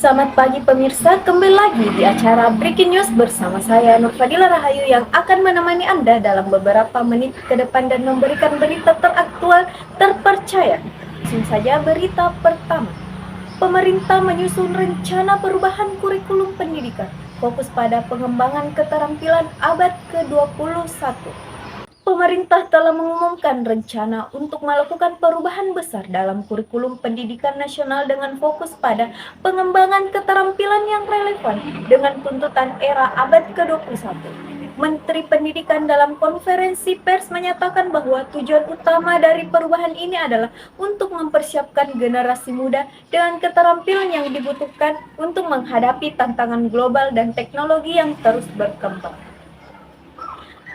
Selamat pagi pemirsa, kembali lagi di acara Breaking News bersama saya Nur Fadila Rahayu yang akan menemani Anda dalam beberapa menit ke depan dan memberikan berita teraktual terpercaya. Langsung saja berita pertama. Pemerintah menyusun rencana perubahan kurikulum pendidikan, fokus pada pengembangan keterampilan abad ke-21. Pemerintah telah mengumumkan rencana untuk melakukan perubahan besar dalam kurikulum pendidikan nasional dengan fokus pada pengembangan keterampilan yang relevan dengan tuntutan era abad ke-21. Menteri Pendidikan dalam konferensi pers menyatakan bahwa tujuan utama dari perubahan ini adalah untuk mempersiapkan generasi muda dengan keterampilan yang dibutuhkan untuk menghadapi tantangan global dan teknologi yang terus berkembang.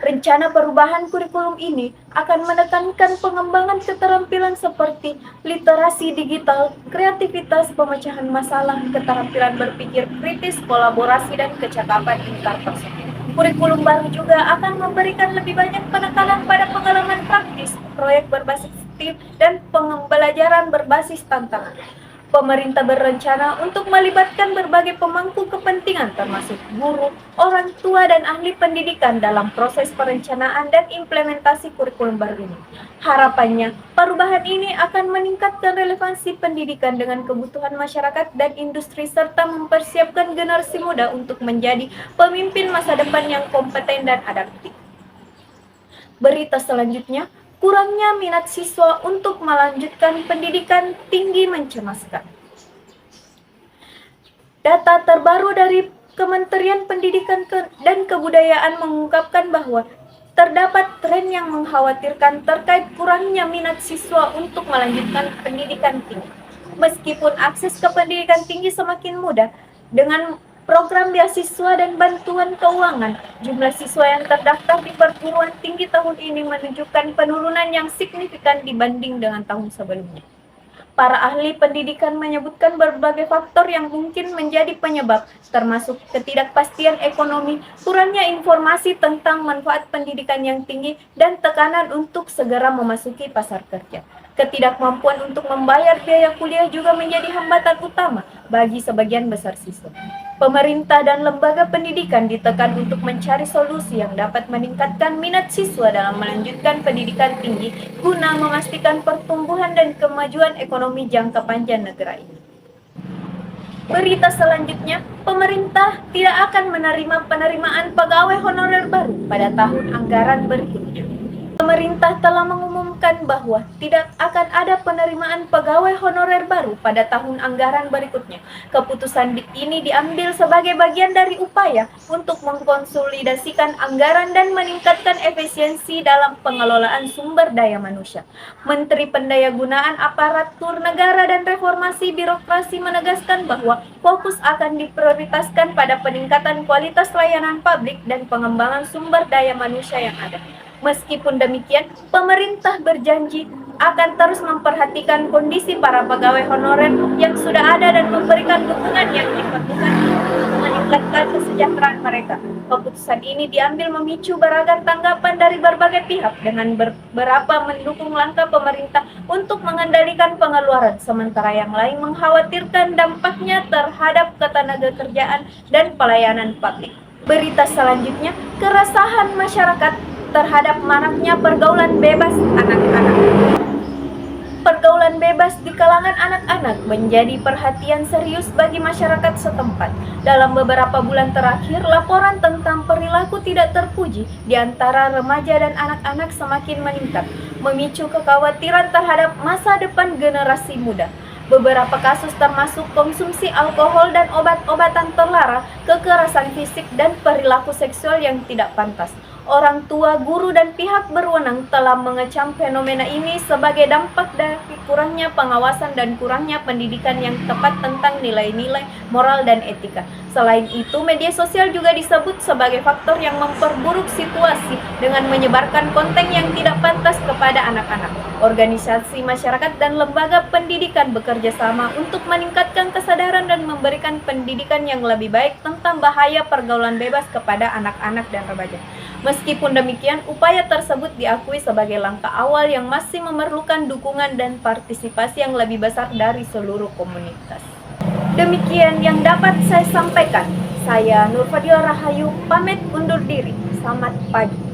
Rencana perubahan kurikulum ini akan menekankan pengembangan keterampilan seperti literasi digital, kreativitas, pemecahan masalah, keterampilan berpikir kritis, kolaborasi, dan kecakapan interpersonal. Kurikulum baru juga akan memberikan lebih banyak penekanan pada pengalaman praktis, proyek berbasis tim, dan pembelajaran berbasis tantangan. Pemerintah berencana untuk melibatkan berbagai pemangku kepentingan termasuk guru, orang tua, dan ahli pendidikan dalam proses perencanaan dan implementasi kurikulum baru ini. Harapannya, perubahan ini akan meningkatkan relevansi pendidikan dengan kebutuhan masyarakat dan industri serta mempersiapkan generasi muda untuk menjadi pemimpin masa depan yang kompeten dan adaptif. Berita selanjutnya, kurangnya minat siswa untuk melanjutkan pendidikan tinggi mencemaskan. Data terbaru dari Kementerian Pendidikan dan Kebudayaan mengungkapkan bahwa terdapat tren yang mengkhawatirkan terkait kurangnya minat siswa untuk melanjutkan pendidikan tinggi. Meskipun akses ke pendidikan tinggi semakin mudah, dengan program beasiswa dan bantuan keuangan, jumlah siswa yang terdaftar di perguruan tinggi tahun ini menunjukkan penurunan yang signifikan dibanding dengan tahun sebelumnya. Para ahli pendidikan menyebutkan berbagai faktor yang mungkin menjadi penyebab, termasuk ketidakpastian ekonomi, kurangnya informasi tentang manfaat pendidikan yang tinggi, dan tekanan untuk segera memasuki pasar kerja. Ketidakmampuan untuk membayar biaya kuliah juga menjadi hambatan utama bagi sebagian besar siswa. Pemerintah dan lembaga pendidikan ditekan untuk mencari solusi yang dapat meningkatkan minat siswa dalam melanjutkan pendidikan tinggi guna memastikan pertumbuhan dan kemajuan ekonomi jangka panjang negara ini. Berita selanjutnya, pemerintah tidak akan menerima penerimaan pegawai honorer baru pada tahun anggaran berikutnya. Pemerintah telah mengumumkan bahwa tidak akan ada penerimaan pegawai honorer baru pada tahun anggaran berikutnya. Keputusan ini diambil sebagai bagian dari upaya untuk mengkonsolidasikan anggaran dan meningkatkan efisiensi dalam pengelolaan sumber daya manusia. Menteri Pendayagunaan Aparatur Negara dan Reformasi Birokrasi menegaskan bahwa fokus akan diprioritaskan pada peningkatan kualitas layanan publik dan pengembangan sumber daya manusia yang ada. Meskipun demikian, pemerintah berjanji akan terus memperhatikan kondisi para pegawai honorer yang sudah ada dan memberikan dukungan yang diperlukan untuk meningkatkan kesejahteraan mereka. Keputusan ini diambil memicu beragam tanggapan dari berbagai pihak dengan beberapa mendukung langkah pemerintah untuk mengendalikan pengeluaran, sementara yang lain mengkhawatirkan dampaknya terhadap ketenagakerjaan dan pelayanan publik. Berita selanjutnya, keresahan masyarakat terhadap maraknya pergaulan bebas anak-anak. Pergaulan bebas di kalangan anak-anak menjadi perhatian serius bagi masyarakat setempat. Dalam beberapa bulan terakhir, laporan tentang perilaku tidak terpuji di antara remaja dan anak-anak semakin meningkat, memicu kekhawatiran terhadap masa depan generasi muda. Beberapa kasus termasuk konsumsi alkohol dan obat-obatan terlarang, kekerasan fisik, dan perilaku seksual yang tidak pantas. Orang tua, guru, dan pihak berwenang telah mengecam fenomena ini sebagai dampak dari kurangnya pengawasan dan kurangnya pendidikan yang tepat tentang nilai-nilai moral dan etika. Selain itu, media sosial juga disebut sebagai faktor yang memperburuk situasi dengan menyebarkan konten yang tidak pantas kepada anak-anak. Organisasi masyarakat dan lembaga pendidikan bekerja sama untuk meningkatkan kesadaran dan memberikan pendidikan yang lebih baik tentang bahaya pergaulan bebas kepada anak-anak dan remaja. Meskipun demikian, upaya tersebut diakui sebagai langkah awal yang masih memerlukan dukungan dan partisipasi yang lebih besar dari seluruh komunitas. Demikian yang dapat saya sampaikan. Saya Nur Fadila Rahayu pamit undur diri. Selamat pagi.